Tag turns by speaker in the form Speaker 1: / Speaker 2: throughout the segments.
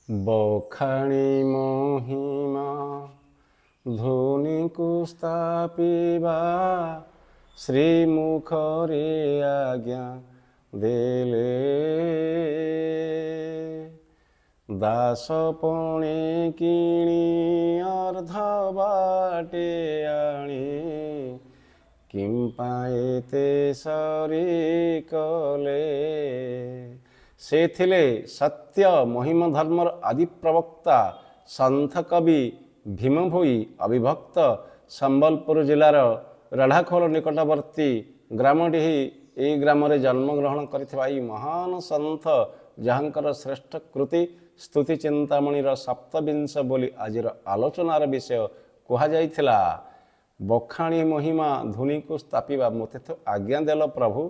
Speaker 1: ବଖାଣି ମହିମା ଧୁନିକୁ ସ୍ଥାପିବା ଶ୍ରୀମୁଖରେ ଆଜ୍ଞା ଦେଲେ। ଦାସ ପଣେ କିଣି ଅର୍ଦ୍ଧ ବାଟେ ଆଣି କିମ୍ପା ଏତେ ସରି କଲେ। ସେ ଥିଲେ ସତ୍ୟ ମହିମ ଧର୍ମର ଆଦି ପ୍ରବକ୍ତା ସନ୍ଥ କବି ଭୀମ ଭୋଇ ଅବିଭକ୍ତ ସମ୍ବଲପୁର ଜିଲ୍ଲାର ରଢ଼ାଖୋଲ ନିକଟବର୍ତ୍ତୀ ଗ୍ରାମଟିହି। ଏହି ଗ୍ରାମରେ ଜନ୍ମଗ୍ରହଣ କରିଥିବା ଏହି ମହାନ ସନ୍ଥ ଯାହାଙ୍କର ଶ୍ରେଷ୍ଠ କୃତି ସ୍ତୁତି ଚିନ୍ତାମଣିର ସପ୍ତବିଂଶ ବୋଲି ଆଜିର ଆଲୋଚନାର ବିଷୟ କୁହାଯାଇଥିଲା। ବଖାଣି ମହିମା ଧୁନିକୁ ସ୍ଥାପିବା। ମୋତେ ତ ଆଜ୍ଞା ଦେଲ ପ୍ରଭୁ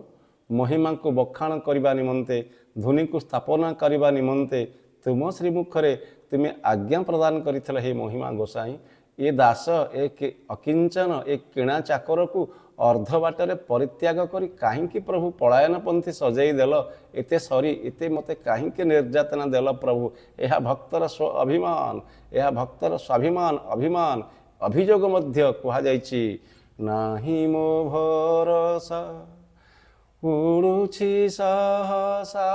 Speaker 1: ମହିମାଙ୍କୁ ବଖାଣ କରିବା ନିମନ୍ତେ, ଧୁନିକୁ ସ୍ଥାପନା କରିବା ନିମନ୍ତେ ତୁମ ଶ୍ରୀମୁଖରେ ତୁମେ ଆଜ୍ଞା ପ୍ରଦାନ କରିଥିଲ। ହେ ମହିମା ଗୋସାଇଁ, ଏ ଦାସ ଏ ଅକିଞ୍ଚନ ଏ କିଣା ଚାକରକୁ ଅର୍ଦ୍ଧ ବାଟରେ ପରିତ୍ୟାଗ କରି କାହିଁକି ପ୍ରଭୁ ପଳାୟନ ପନ୍ଥୀ ସଜେଇ ଦେଲ? ଏତେ ସରି ଏତେ ମୋତେ କାହିଁକି ନିର୍ଯାତନା ଦେଲ ପ୍ରଭୁ? ଏହା ଭକ୍ତର ସ୍ୱ ଅଭିମାନ, ଏହା ଭକ୍ତର ସ୍ୱାଭିମାନ ଅଭିମାନ ଅଭିଯୋଗ ମଧ୍ୟ କୁହାଯାଇଛି। ନାହିଁ ମୋ ଭରସା ଉଡ଼ୁଛି ସହସା,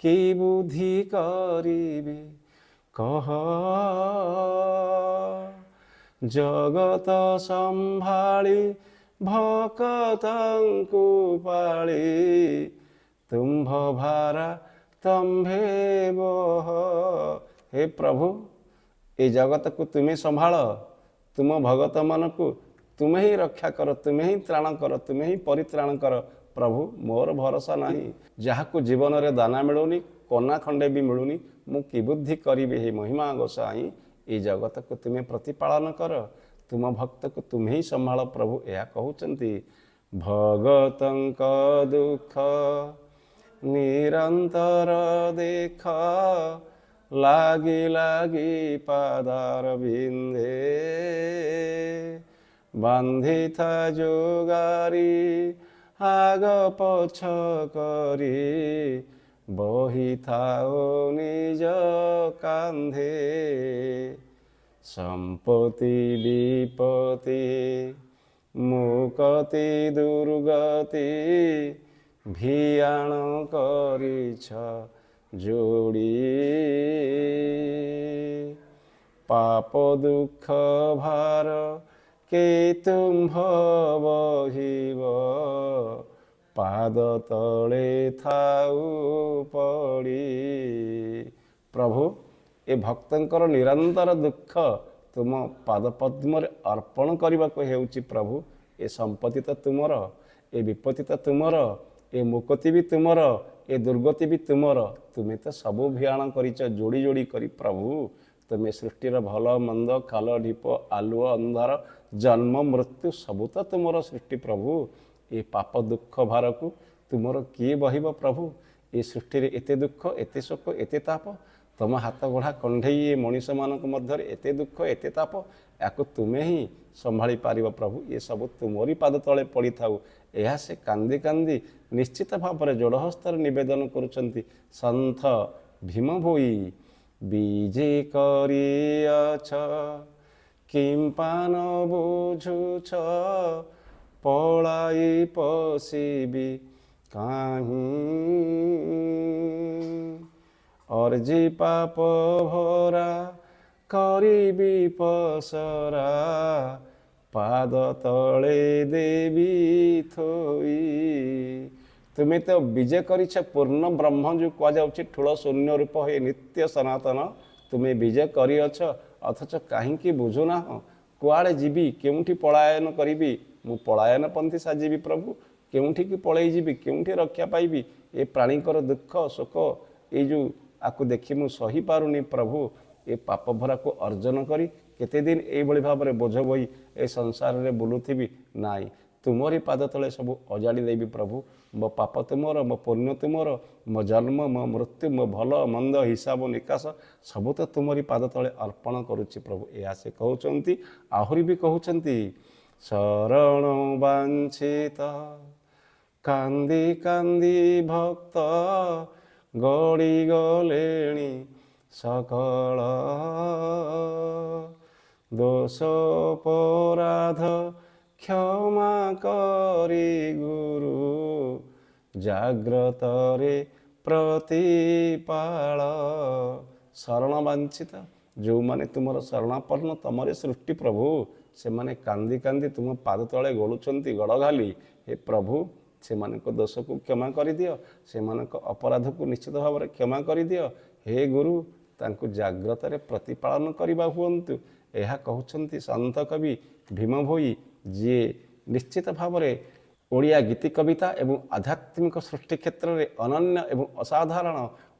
Speaker 1: କି ବୁଦ୍ଧି କରିବି କହ? ଜଗତ ସମ୍ଭାଳି ଭକତଙ୍କୁ ପାଳି, ତୁମ୍ଭ ଭାରା ତମ୍ଭେ ବହ। ହେ ପ୍ରଭୁ, ଏ ଜଗତକୁ ତୁମେ ସମ୍ଭାଳ, ତୁମ ଭଗତମାନଙ୍କୁ ତୁମେ ହିଁ ରକ୍ଷା କର, ତୁମେ ହିଁ ତ୍ରାଣ କର, ତୁମେ ହିଁ ପରିତ୍ରାଣ କର। ପ୍ରଭୁ, ମୋର ଭରସା ନାହିଁ। ଯାହାକୁ ଜୀବନରେ ଦାନା ମିଳୁନି, କନା ଖଣ୍ଡେ ବି ମିଳୁନି, ମୁଁ କି ବୁଦ୍ଧି କରିବି? ହେ ମହିମା ଗୋସାଇଁ, ଏ ଜଗତକୁ ତୁମେ ପ୍ରତିପାଳନ କର, ତୁମ ଭକ୍ତକୁ ତୁମେ ହିଁ ସମ୍ଭାଳ ପ୍ରଭୁ। ଏହା କହୁଛନ୍ତି। ଭଗତଙ୍କ ଦୁଃଖ ନିରନ୍ତର ଦେଖ, ଲାଗି ଲାଗି ପାଦାର ବିନ୍ଧେ। ବାନ୍ଧିଥା ଯୋଗାରି ଆଗ ପଛ କରି, ବହିଥାଉ ନିଜ କାନ୍ଧେ। ସମ୍ପତ୍ତି ବିପତ୍ତି ମୁକତି ଦୁର୍ଗତି, ଭିଆଣ କରିଛ ଯୋଡ଼ି। ପାପ ଦୁଃଖ ଭାର କେ ତୁମ୍ଭ ବହିବ, ପାଦ ତଳେ ଥାଉ ପଡ଼ି। ପ୍ରଭୁ, ଏ ଭକ୍ତଙ୍କର ନିରନ୍ତର ଦୁଃଖ ତୁମ ପାଦପଦ୍ମରେ ଅର୍ପଣ କରିବାକୁ ହେଉଛି ପ୍ରଭୁ। ଏ ସମ୍ପତ୍ତି ତ ତୁମର, ଏ ବିପତ୍ତି ତ ତୁମର, ଏ ମୁକତି ବି ତୁମର, ଏ ଦୁର୍ଗତି ବି ତୁମର। ତୁମେ ତ ସବୁ ଭିଆଣ କରିଛ ଯୋଡ଼ି ଯୋଡ଼ି କରି ପ୍ରଭୁ। ତୁମେ ସୃଷ୍ଟିର ଭଲ ମନ୍ଦ, ଖାଲ ଢିପ, ଆଲୁଅ ଅନ୍ଧାର, ଜନ୍ମ ମୃତ୍ୟୁ ସବୁ ତ ତୁମର ସୃଷ୍ଟି ପ୍ରଭୁ। ଏ ପାପ ଦୁଃଖ ଭାରକୁ ତୁମର କିଏ ବହିବ ପ୍ରଭୁ? ଏ ସୃଷ୍ଟିରେ ଏତେ ଦୁଃଖ, ଏତେ ଶୋକ, ଏତେ ତାପ, ତୁମ ହାତ ଗଢ଼ା କଣ୍ଢେଇ ଏ ମଣିଷମାନଙ୍କ ମଧ୍ୟରେ ଏତେ ଦୁଃଖ, ଏତେ ତାପ, ୟାକୁ ତୁମେ ହିଁ ସମ୍ଭାଳି ପାରିବ ପ୍ରଭୁ। ଏସବୁ ତୁମରି ପାଦ ତଳେ ପଡ଼ିଥାଉ। ଏହା ସେ କାନ୍ଦି କାନ୍ଦି ନିଶ୍ଚିତ ଭାବରେ ଯୋଡ଼ହସ୍ତରେ ନିବେଦନ କରୁଛନ୍ତି ସନ୍ଥ ଭୀମ ଭୋଇ। ବିଜେ କରିଅଛ କିମ୍ପା ନ ବୁଝୁଛ, ପଳାଇ ପଶିବି କାହିଁ। ଅର୍ଜି ପାପ ଭରା କରିବି ପସରା, ପାଦ ତଳେ ଦେବି ଥୋଇ। ତୁମେ ତ ବିଜେ କରିଛ ପୂର୍ଣ୍ଣ ବ୍ରହ୍ମ, ଯେଉଁ କୁହାଯାଉଛି ଠୁଳ ଶୂନ୍ୟ ରୂପ ହେ ନିତ୍ୟ ସନାତନ। ତୁମେ ବିଜେ କରିଅଛ, ଅଥଚ କାହିଁକି ବୁଝୁନାହଁ? କୁଆଡ଼େ ଯିବି, କେଉଁଠି ପଳାୟନ କରିବି? ମୁଁ ପଳାୟନ ପନ୍ଥୀ ସାଜିବି ପ୍ରଭୁ। କେଉଁଠିକି ପଳେଇ ଯିବି, କେଉଁଠି ରକ୍ଷା ପାଇବି? ଏ ପ୍ରାଣୀଙ୍କର ଦୁଃଖ ଶୋକ, ଏଇ ଯେଉଁ ଆକୁ ଦେଖି ମୁଁ ସହିପାରୁନି ପ୍ରଭୁ। ଏ ପାପ ଭରାକୁ ଅର୍ଜନ କରି କେତେଦିନ ଏଇଭଳି ଭାବରେ ବୋଝ ବୋହି ଏ ସଂସାରରେ ବୁଲୁଥିବି? ନାଇଁ, ତୁମରି ପାଦ ତଳେ ସବୁ ଅଜାଡ଼ି ଦେବି ପ୍ରଭୁ। ମୋ ପାପ ତୁମର, ମୋ ପୁଣ୍ୟ ତୁମର, ମୋ ଜନ୍ମ, ମୋ ମୃତ୍ୟୁ, ମୋ ଭଲ ମନ୍ଦ ହିସାବ ନିକାଶ ସବୁ ତ ତୁମରି ପାଦ ତଳେ ଅର୍ପଣ କରୁଛି ପ୍ରଭୁ। ଏହା ସେ କହୁଛନ୍ତି। ଆହୁରି ବି କହୁଛନ୍ତି, ଶରଣ ବାଞ୍ଛିତ କାନ୍ଦି କାନ୍ଦି ଭକ୍ତ, ଗଡ଼ି ଗଲେଣି सकल दोष अपराध क्षमा करी गुरु जाग्रतरे प्रतिपाल। शरण वांछित जो माने तुमर शरणापन्न तमरे सृष्टि प्रभु से माने कांदी कांदी तुम पाद तले गड़ुचंती गड़ घाली। हे प्रभु से दोष को क्षमा कर दियो, से अपराध को निश्चित भाव में क्षमा कर दियो। हे गुरु तांको जाग्रत रे प्रतिपालन करवा हुअन्तु। यह कहउछन्ति संत कवि भीम भोई जी निश्चित भाव में ओडिया गीति कविता एवं आध्यात्मिक सृष्टि क्षेत्र में अनन्य एवं असाधारण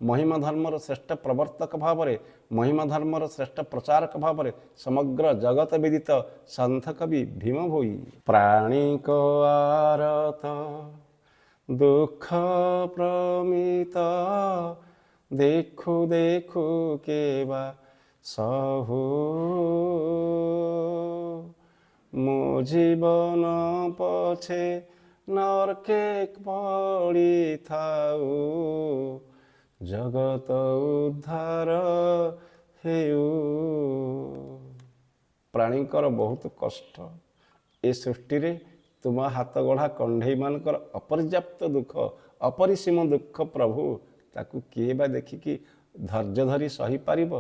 Speaker 1: महिमा धर्मर श्रेष्ठ प्रवर्तक भाव में महिमा धर्मर श्रेष्ठ प्रचारक भाव में समग्र जगत विदित संत कवि भीम भोई। प्राणिक आरत दुख प्रमित देखु देखु केबा सहु मो जीवन पछे नरके पड़ी थाऊ जगत उद्धार हेउ। प्राणीकर बहुत कष्ट ए सृष्टि रे तुम हाथ गढ़ा कंढई मानकर अपर्याप्त दुख अपरिसीम दुख प्रभु ताकू किए बा देखिकी धैर्य धरी सही पारिब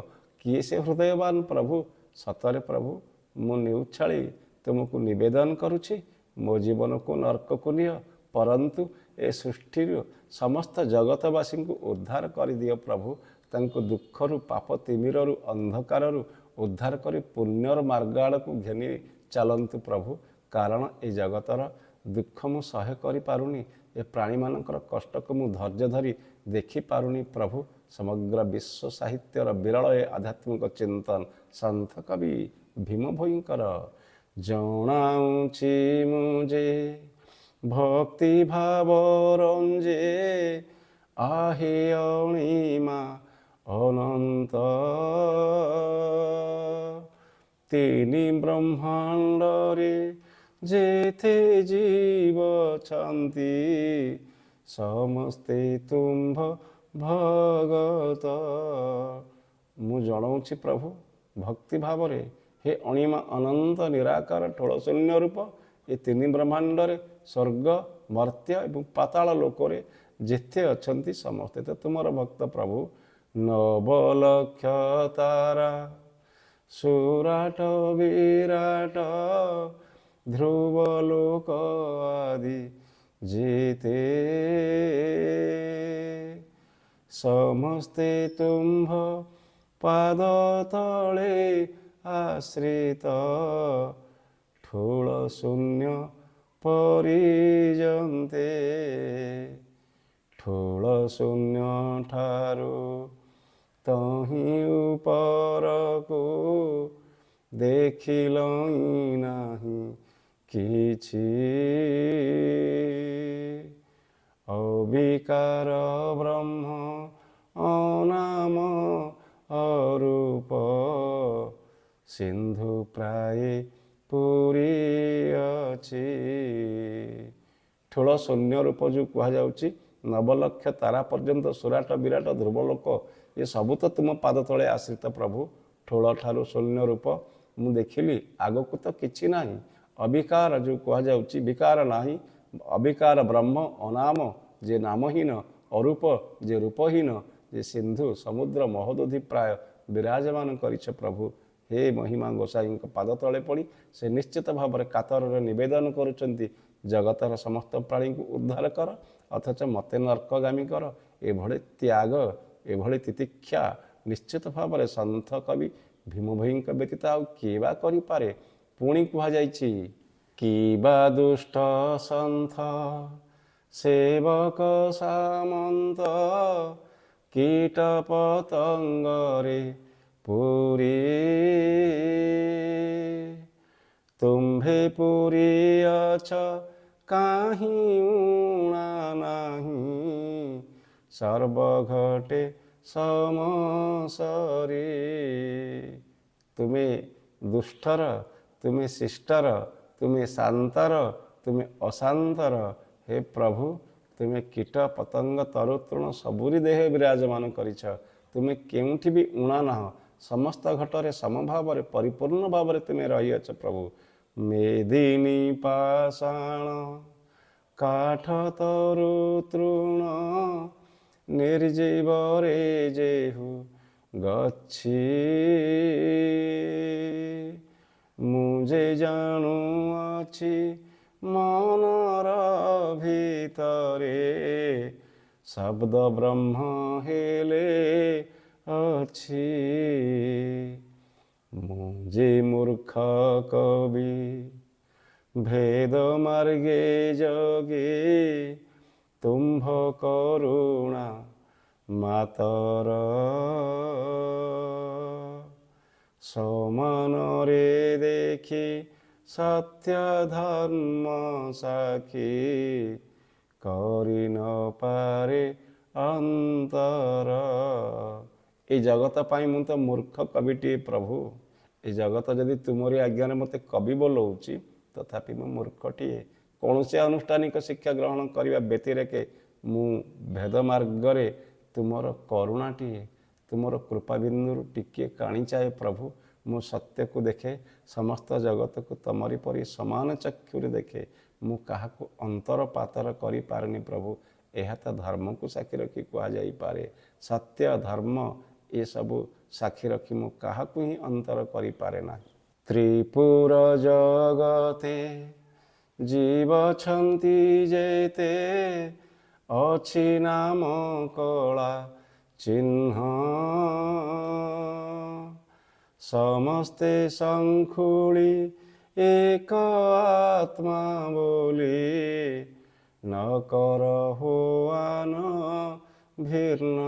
Speaker 1: किए से हृदयवान प्रभु। सतरे प्रभु मु निउछाली तुमको निवेदन करुछि मो जीवन को नरक को निय परंतु ए सृष्टि समस्त जगतवासी को उद्धार कर दियो प्रभु। तांको दुखरु पाप तिमिरु अंधकारु उद्धार करी पुण्यर मार्ग आड़क घेनी चलतु प्रभु। कारण ए जगतर दुख मु सहे करि पारुनी ए प्राणी मानकर कष्ट को मु धैर्य धरी देखि पारुनी प्रभु। समग्र विश्व साहित्यर विरल ए आध्यात्मिक चिंतन संत कवि भीम भोईंकर। जणाउछि मुझे भक्ति भाव रंजे आहे अणिमा अनंत तिनि ब्रह्मांड रे जेथे जीव छांति समस्ते तुम्भ भगत। मु जणाउछि प्रभु भक्ति भाव रे हे अणिमा अनंत निराकार ठोल शून्य रूप ये तीन ब्रह्मांड रे स्वर्ग मर्त्य एवं पाताल लोकरे जेथे अछंती समस्ते तो तुमर भक्त प्रभु। नवलक्ष तारा सुराट विराट ध्रुव लोक आदि जेते समस्ते तुम्भ पाद तले आश्रित ठोल शून्य परिजन्ते ठोल शून्य ठारू तही ऊपर को देखिल नहीं किछि अविकार ब्रह्म अनाम अरूप सिंधु प्राय पुरी अछि। ठोल शून्य रूप जो कहुच्छी नवलक्ष तारा पर्यंत सुराट विराट ध्रुवलोक ये सबू तो तुम पाद तले आश्रित प्रभु। ठोल ठारू शून्य रूप मु देखिली आगक तो किछि नाही अविकार जो कहुच्छी विकार नाही अविकार ब्रह्म अनाम जे नामहीन अरूप जे रूपहीन जे सिंधु समुद्र महोदधि प्राय विराजमान करिछ प्रभु। हे महिमा गोसाई पाद तले पड़ी से निश्चित भाव में कातर निवेदन करुचंती जगतर समस्त प्राणी को उद्धार कर अथच मते नर्कगामी कर। एभले त्याग एभले तितिक्षा निश्चित भाव में संत कवि भीम भोई व्यतीत आउ किए बा करि पारे। पुणी कहुଯାଇଛି किबा दुष्ट संथ सेवक सामंत कीट पतंगरे पुरी तुम्भे पुरी अछ काहीं उणा नहीं सर्वघटे समसरी। तुम्हें दुष्टर तुम्हें शिष्टर तुम्हें शांतर तुम्हें अशांतर हे प्रभु तुम्हें कीट पतंग तरुतृण सबुरी देह विराजमान करिछ ତୁମେ କେଉଁଠି ବି ଊଣା ନାହ। ସମସ୍ତ ଘଟରେ ସମଭାବରେ ପରିପୂର୍ଣ୍ଣ ଭାବରେ ତୁମେ ରହିଅଛ ପ୍ରଭୁ। ମେଦିନୀ ପାଷାଣ କାଠ ତରୁ ତୃଣ ନିର୍ଜୀବରେ ଯେହୁ ଗଛି। ମୁଁ ଯେ ଜାଣୁଅଛି ମନର ଭିତରେ ଶବ୍ଦ ବ୍ରହ୍ମ ହେଲେ ଅଛି। ମୁଁ ଯେ ମୂର୍ଖ କବି ଭେଦ ମାର୍ଗେ ଜଗେ ତୁମ୍ଭ କରୁଣା ମାତର। ସମାନରେ ଦେଖି ସତ୍ୟ ଧର୍ମ ସାକ୍ଷୀ କରି ନ ପାରେ ଅନ୍ତର। ଏ ଜଗତ ପାଇଁ ମୁଁ ତ ମୂର୍ଖ କବିଟିଏ ପ୍ରଭୁ। ଏ ଜଗତ ଯଦି ତୁମରି ଆଜ୍ଞାରେ ମୋତେ କବି ବୋଲଉଛି ତଥାପି ମୁଁ ମୂର୍ଖଟିଏ। କୌଣସି ଆନୁଷ୍ଠାନିକ ଶିକ୍ଷା ଗ୍ରହଣ କରିବା ବ୍ୟତିରେକେ ମୁଁ ଭେଦ ମାର୍ଗରେ ତୁମର କରୁଣାଟିଏ, ତୁମର କୃପାବିନ୍ଦୁରୁ ଟିକିଏ କାଣିଚାଏ ପ୍ରଭୁ। ମୁଁ ସତ୍ୟକୁ ଦେଖେ, ସମସ୍ତ ଜଗତକୁ ତମରି ପରି ସମାନ ଚକ୍ଷୁରେ ଦେଖେ। ମୁଁ କାହାକୁ ଅନ୍ତର ପାତର କରିପାରେନି ପ୍ରଭୁ। ଏହା ତ ଧର୍ମକୁ ସାକ୍ଷୀ ରଖି କୁହାଯାଇପାରେ। ସତ୍ୟ ଧର୍ମ ଏସବୁ ସାକ୍ଷୀ ରଖି ମୁଁ କାହାକୁ ହିଁ ଅନ୍ତର କରିପାରେ ନାହିଁ। ତ୍ରିପୁର ଜଗତେ ଜୀବ ଅଛନ୍ତି ଯେତେ, ଅଛି ନାମ କଳା ଚିହ୍ନ। ସମସ୍ତେ ଶଙ୍ଖୁଳି ଏକ ଆତ୍ମା ବୋଲି, ନ କର ହୁଆନ ଭିନ୍ନ।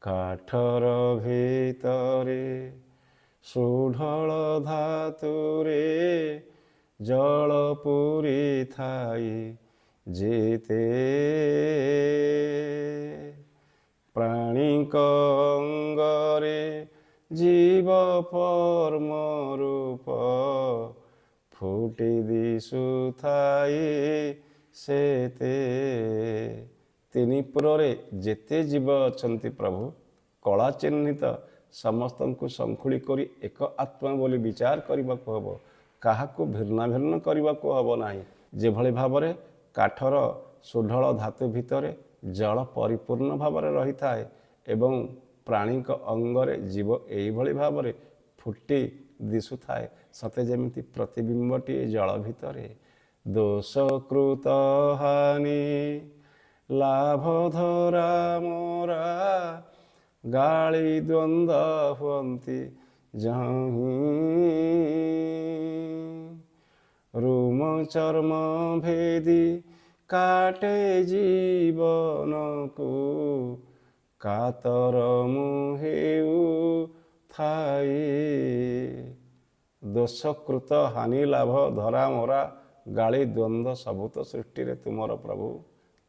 Speaker 1: କାଠର ଭିତରେ ସୁଢଳ ଧାତୁରେ ଜଳ ପୁରି ଥାଇ ଯେତେ, ପ୍ରାଣୀଙ୍କ ଅଙ୍ଗରେ ଜୀବ ପରମ ରୂପ ଫୁଟି ଦିଶୁଥାଇ ସେତେ। ତିନିପୁରରେ ଯେତେ ଜୀବ ଅଛନ୍ତି ପ୍ରଭୁ କଳା ଚିହ୍ନିତ, ସମସ୍ତଙ୍କୁ ଶଙ୍ଖୁଳି କରି ଏକ ଆତ୍ମା ବୋଲି ବିଚାର କରିବାକୁ ହେବ। କାହାକୁ ଭିନ୍ନ ଭିନ୍ନ କରିବାକୁ ହେବ ନାହିଁ। ଯେଭଳି ଭାବରେ କାଠର ସୁଢଳ ଧାତୁ ଭିତରେ ଜଳ ପରିପୂର୍ଣ୍ଣ ଭାବରେ ରହିଥାଏ ଏବଂ ପ୍ରାଣୀଙ୍କ ଅଙ୍ଗରେ ଜୀବ ଏଇଭଳି ଭାବରେ ଫୁଟି ଦିଶୁଥାଏ, ସତେ ଯେମିତି ପ୍ରତିବିମ୍ବଟିଏ ଜଳ ଭିତରେ। ଦୋଷକୃତ ହାନି ଲାଭ ଧରା ମୋରା, ଗାଳି ଦ୍ୱନ୍ଦ୍ୱ ହୁଅନ୍ତି ଯହିଁ। ରୁମ ଚର୍ମ ଭେଦି କାଟେ ଜୀବନକୁ, କାତର ମୁଁ ହେଉ ଥାଇ। ଦୋଷକୃତ ହାନି ଲାଭ ଧରା ମରା ଗାଳି ଦ୍ୱନ୍ଦ୍ୱ ସବୁ ତ ସୃଷ୍ଟିରେ ତୁମର ପ୍ରଭୁ।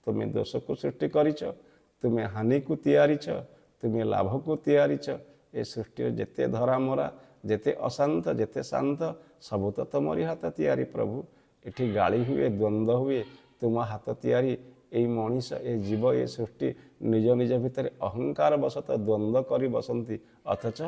Speaker 1: ତୁମେ ଦୋଷକୁ ସୃଷ୍ଟି କରିଛ, ତୁମେ ହାନିକୁ ତିଆରିଛ, ତୁମେ ଲାଭକୁ ତିଆରିଛ। ଏ ସୃଷ୍ଟିରେ ଯେତେ ଧରା ମରା, ଯେତେ ଅଶାନ୍ତ, ଯେତେ ଶାନ୍ତ, ସବୁ ତ ତମରି ହାତ ତିଆରି ପ୍ରଭୁ। ଏଠି ଗାଳି ହୁଏ, ଦ୍ୱନ୍ଦ୍ୱ ହୁଏ, ତୁମ ହାତ ତିଆରି। ଏଇ ମଣିଷ, ଏ ଜୀବ, ଏ ସୃଷ୍ଟି ନିଜ ନିଜ ଭିତରେ ଅହଙ୍କାର ବଶତଃ ଦ୍ୱନ୍ଦ୍ୱ କରି ବସନ୍ତି, ଅଥଚ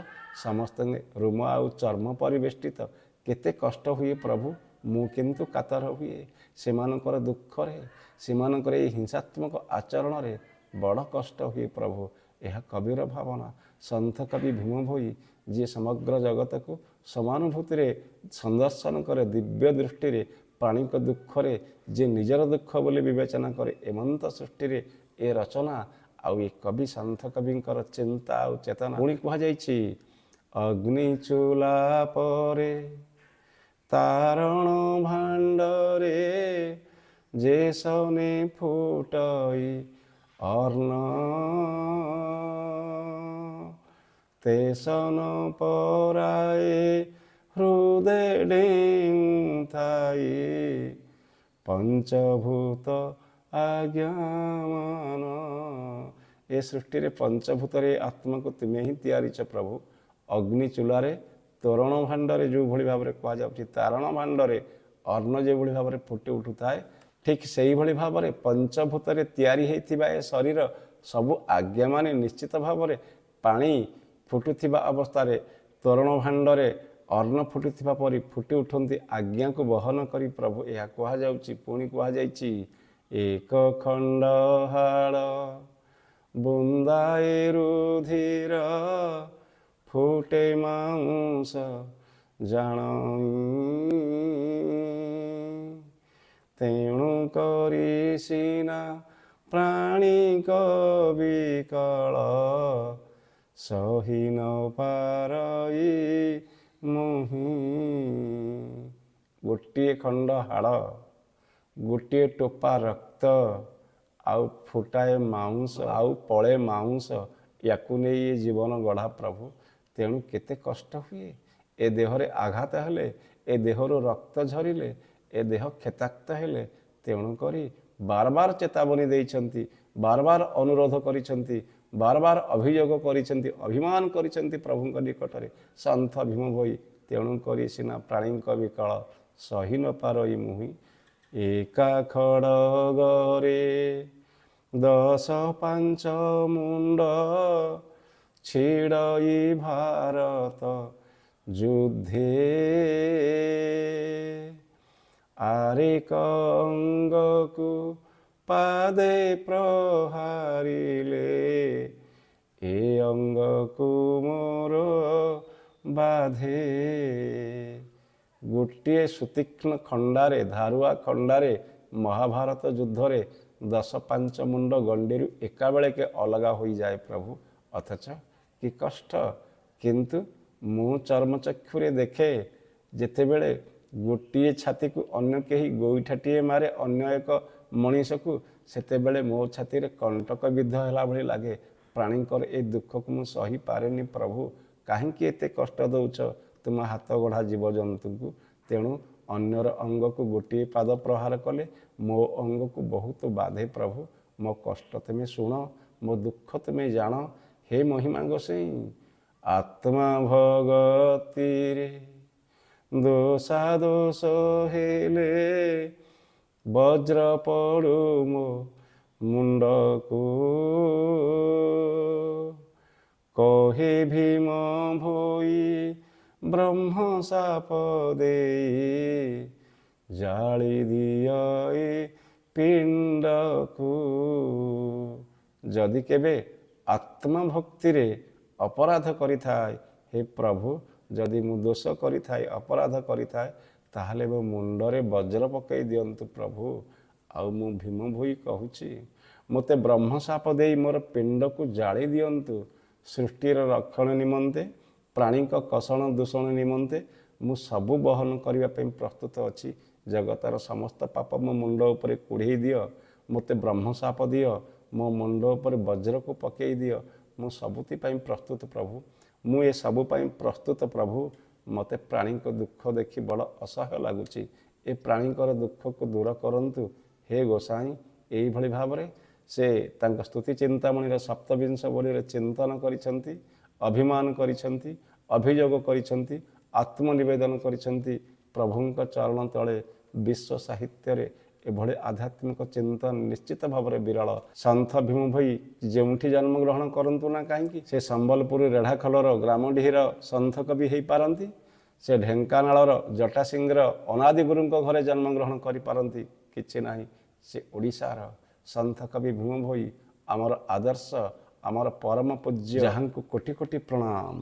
Speaker 1: ସମସ୍ତଙ୍କ ରୁମ ଆଉ ଚର୍ମ ପରିବେଷ୍ଟିତ। କେତେ କଷ୍ଟ ହୁଏ ପ୍ରଭୁ। ମୁଁ କିନ୍ତୁ କାତର ହୁଏ ସେମାନଙ୍କର ଦୁଃଖରେ, ସେମାନଙ୍କର ଏହି ହିଂସାତ୍ମକ ଆଚରଣରେ ବଡ଼ କଷ୍ଟ ହୁଏ ପ୍ରଭୁ। ଏହା କବିର ଭାବନା। ସନ୍ଥ କବି ଭୀମ ଭୋଇ, ଯିଏ ସମଗ୍ର ଜଗତକୁ ସମାନୁଭୂତିରେ ସନ୍ଦର୍ଶନ କରେ, ଦିବ୍ୟ ଦୃଷ୍ଟିରେ ପ୍ରାଣୀଙ୍କ ଦୁଃଖରେ ଯିଏ ନିଜର ଦୁଃଖ ବୋଲି ବିବେଚନା କରେ, ଏମନ୍ତ ସୃଷ୍ଟିରେ ଏ ରଚନା ଆଉ ଏ କବି ସନ୍ଥ କବିଙ୍କର ଚିନ୍ତା ଆଉ ଚେତନା। ପୁଣି କୁହାଯାଇଛି, ଅଗ୍ନି ଚୁଲା ପରେ ତାରଣ ଭାଣ୍ଡରେ, ଯେ ସନେ ଫୁଟଇ ଅର୍ଣ୍ଣ। ତେସନ ପରାଏ ହୃଦେ ଡେଉଁଥାଇ, ପଞ୍ଚଭୂତ ଆଜ୍ଞାମାନ। ଏ ସୃଷ୍ଟିରେ ପଞ୍ଚଭୂତରେ ଆତ୍ମାକୁ ତୁମେ ହିଁ ତିଆରିଛ ପ୍ରଭୁ। ଅଗ୍ନି ଚୁଲାରେ, ତୋରଣ ଭାଣ୍ଡରେ ଯେଉଁଭଳି ଭାବରେ କୁହାଯାଉଛି, ତାରଣ ଭାଣ୍ଡରେ ଅର୍ଣ୍ଣ ଯେଉଁଭଳି ଭାବରେ ଫୁଟି ଉଠୁଥାଏ, ଠିକ୍ ସେଇଭଳି ଭାବରେ ପଞ୍ଚଭୂତରେ ତିଆରି ହୋଇଥିବା ଏ ଶରୀର ସବୁ ଆଜ୍ଞା ମାନେ ନିଶ୍ଚିତ ଭାବରେ ପାଣି ଫୁଟୁଥିବା ଅବସ୍ଥାରେ ତୋରଣ ଭାଣ୍ଡରେ ଅର୍ଣ୍ଣ ଫୁଟୁଥିବା ପରି ଫୁଟି ଉଠନ୍ତି ଆଜ୍ଞାକୁ ବହନ କରି ପ୍ରଭୁ ଏହା କୁହାଯାଉଛି। ପୁଣି କୁହାଯାଇଛି ଏକ ଖଣ୍ଡ ହାଳ ବୁନ୍ଦାଏ ରୁଧିର ଫୁଟେ ମାଉଁସ ଜାଣଇ ତେଣୁ କରି ସିନା ପ୍ରାଣିକ ବିକଳ ସହି ନ ପାରଇ ମୁହିଁ। ଗୋଟିଏ ଖଣ୍ଡ ହାଡ଼, ଗୋଟିଏ ଟୋପା ରକ୍ତ, ଆଉ ଫୁଟାଏ ମାଉଁସ, ଆଉ ପଳେ ମାଉଁସ, ୟାକୁ ନେଇ ଏ ଜୀବନ ଗଢ଼ା ପ୍ରଭୁ। ତେଣୁ କେତେ କଷ୍ଟ ହୁଏ ଏ ଦେହରେ ଆଘାତ ହେଲେ, ଏ ଦେହରୁ ରକ୍ତ ଝରିଲେ, ଏ ଦେହ କ୍ଷତାକ୍ତ ହେଲେ। ତେଣୁକରି ବାରବାର ଚେତାବନୀ ଦେଇଛନ୍ତି, ବାରବାର ଅନୁରୋଧ କରିଛନ୍ତି, ବାରବାର ଅଭିଯୋଗ କରିଛନ୍ତି, ଅଭିମାନ କରିଛନ୍ତି ପ୍ରଭୁଙ୍କ ନିକଟରେ ସନ୍ଥ ଭୀମ ଭୋଇ। ତେଣୁକରି ସିନା ପ୍ରାଣୀଙ୍କ ବିକଳ ସହି ନ ପାରଇ ମୁହିଁ। ଏକା ଖଡ଼ଗରେ 10 ମୁଣ୍ଡ ଛିଡ଼ଇ ଭାରତ ଯୁଦ୍ଧେ ଆରେକ ଅଙ୍ଗକୁ ପାଦେ ପ୍ରହାରିଲେ ଏ ଅଙ୍ଗକୁ ମୋର ବାଧେ। ଗୋଟିଏ ସୁତୀକ୍ଷ୍ଣ ଖଣ୍ଡାରେ, ଧାରୁଆ ଖଣ୍ଡାରେ ମହାଭାରତ ଯୁଦ୍ଧରେ 10 ମୁଣ୍ଡ ଗଣ୍ଡିରୁ ଏକାବେଳକେ ଅଲଗା ହୋଇଯାଏ ପ୍ରଭୁ। ଅଥଚ କି କଷ୍ଟ! କିନ୍ତୁ ମୁଁ ଚର୍ମଚକ୍ଷୁରେ ଦେଖେ ଯେତେବେଳେ ଗୋଟିଏ ଛାତିକୁ ଅନ୍ୟ କେହି ଗୋଇଠାଟିଏ ମାରେ ଅନ୍ୟ ଏକ ମଣିଷକୁ, ସେତେବେଳେ ମୋ ଛାତିରେ କଣ୍ଟକ ବିଦ୍ଧ ହେଲା ଭଳି ଲାଗେ। ପ୍ରାଣୀଙ୍କର ଏ ଦୁଃଖକୁ ମୁଁ ସହିପାରେନି ପ୍ରଭୁ। କାହିଁକି ଏତେ କଷ୍ଟ ଦେଉଛ ତୁମ ହାତ ଗଢ଼ା ଜୀବଜନ୍ତୁଙ୍କୁ? ତେଣୁ ଅନ୍ୟର ଅଙ୍ଗକୁ ଗୋଟିଏ ପାଦ ପ୍ରହାର କଲେ ମୋ ଅଙ୍ଗକୁ ବହୁତ ବାଧେ ପ୍ରଭୁ। ମୋ କଷ୍ଟ ତୁମେ ଶୁଣ, ମୋ ଦୁଃଖ ତୁମେ ଜାଣ। ହେ ମହିମା ଗୋସାଇଁ, ଆତ୍ମା ଭଗତିରେ ଦୋଷା ଦୋଷ ହେଲେ ବଜ୍ର ପଡ଼ୁ ମୋ ମୁଣ୍ଡକୁ। କହେ ଭୀମ ଭୋଇ ବ୍ରହ୍ମ ଶାପ ଦେଇ ଜାଳି ଦିଅ ଏ ପିଣ୍ଡକୁ। ଯଦି କେବେ ଆତ୍ମଭକ୍ତିରେ ଅପରାଧ କରିଥାଏ, ହେ ପ୍ରଭୁ, ଯଦି ମୁଁ ଦୋଷ କରିଥାଏ, ଅପରାଧ କରିଥାଏ, ତାହେଲେ ମୋ ମୁଣ୍ଡରେ ବଜ୍ର ପକାଇ ଦିଅନ୍ତୁ ପ୍ରଭୁ। ଆଉ ମୁଁ ଭୀମ ଭୋଇ କହୁଛି, ମୋତେ ବ୍ରହ୍ମଶାପ ଦେଇ ମୋର ପିଣ୍ଡକୁ ଜାଳି ଦିଅନ୍ତୁ। ସୃଷ୍ଟିର ରକ୍ଷଣ ନିମନ୍ତେ, ପ୍ରାଣୀଙ୍କ କଷଣ ଦୂଷଣ ନିମନ୍ତେ ମୁଁ ସବୁ ବହନ କରିବା ପାଇଁ ପ୍ରସ୍ତୁତ ଅଛି। ଜଗତର ସମସ୍ତ ପାପ ମୋ ମୁଣ୍ଡ ଉପରେ କୁଢ଼େଇ ଦିଅ, ମୋତେ ବ୍ରହ୍ମଶାପ ଦିଅ, ମୋ ମୁଣ୍ଡ ଉପରେ ବଜ୍ରକୁ ପକାଇ ଦିଅ। ମୁଁ ସବୁଥିପାଇଁ ପ୍ରସ୍ତୁତ ପ୍ରଭୁ। ମୁଁ ଏ ସବୁ ପାଇଁ ପ୍ରସ୍ତୁତ ପ୍ରଭୁ। ମୋତେ ପ୍ରାଣୀଙ୍କ ଦୁଃଖ ଦେଖି ବଡ଼ ଅସହ୍ୟ ଲାଗୁଛି। ଏ ପ୍ରାଣୀଙ୍କର ଦୁଃଖକୁ ଦୂର କରନ୍ତୁ ହେ ଗୋସାଇଁ। ଏଇଭଳି ଭାବରେ ସେ ତାଙ୍କ ସ୍ତୁତି ଚିନ୍ତାମଣିର 27 ବଳିରେ ଚିନ୍ତନ କରିଛନ୍ତି, ଅଭିମାନ କରିଛନ୍ତି, ଅଭିଯୋଗ କରିଛନ୍ତି, ଆତ୍ମନିବେଦନ କରିଛନ୍ତି। ପ୍ରଭୁଙ୍କ ଚରଣ ତଳେ ବିଶ୍ୱ ସାହିତ୍ୟରେ ଏଭଳି ଆଧ୍ୟାତ୍ମିକ ଚିନ୍ତନ ନିଶ୍ଚିତ ଭାବରେ ବିରଳ। ସନ୍ଥ ଭୀମ ଭୋଇ ଯେଉଁଠି ଜନ୍ମଗ୍ରହଣ କରନ୍ତୁ ନା କାହିଁକି, ସେ ସମ୍ବଲପୁର ରେଢ଼ାଖୋଲର ଗ୍ରାମଡିହିର ସନ୍ଥ କବି ହେଇପାରନ୍ତି, ସେ ଢେଙ୍କାନାଳର ଜଟାସିଂହର ଅନାଦି ଗୁରୁଙ୍କ ଘରେ ଜନ୍ମଗ୍ରହଣ କରିପାରନ୍ତି, କିଛି ନାହିଁ। ସେ ଓଡ଼ିଶାର ସନ୍ଥ କବି ଭୀମ ଭୋଇ, ଆମର ଆଦର୍ଶ, ଆମର ପରମ ପୂଜ୍ୟ, ଯାହାଙ୍କୁ କୋଟି କୋଟି ପ୍ରଣାମ।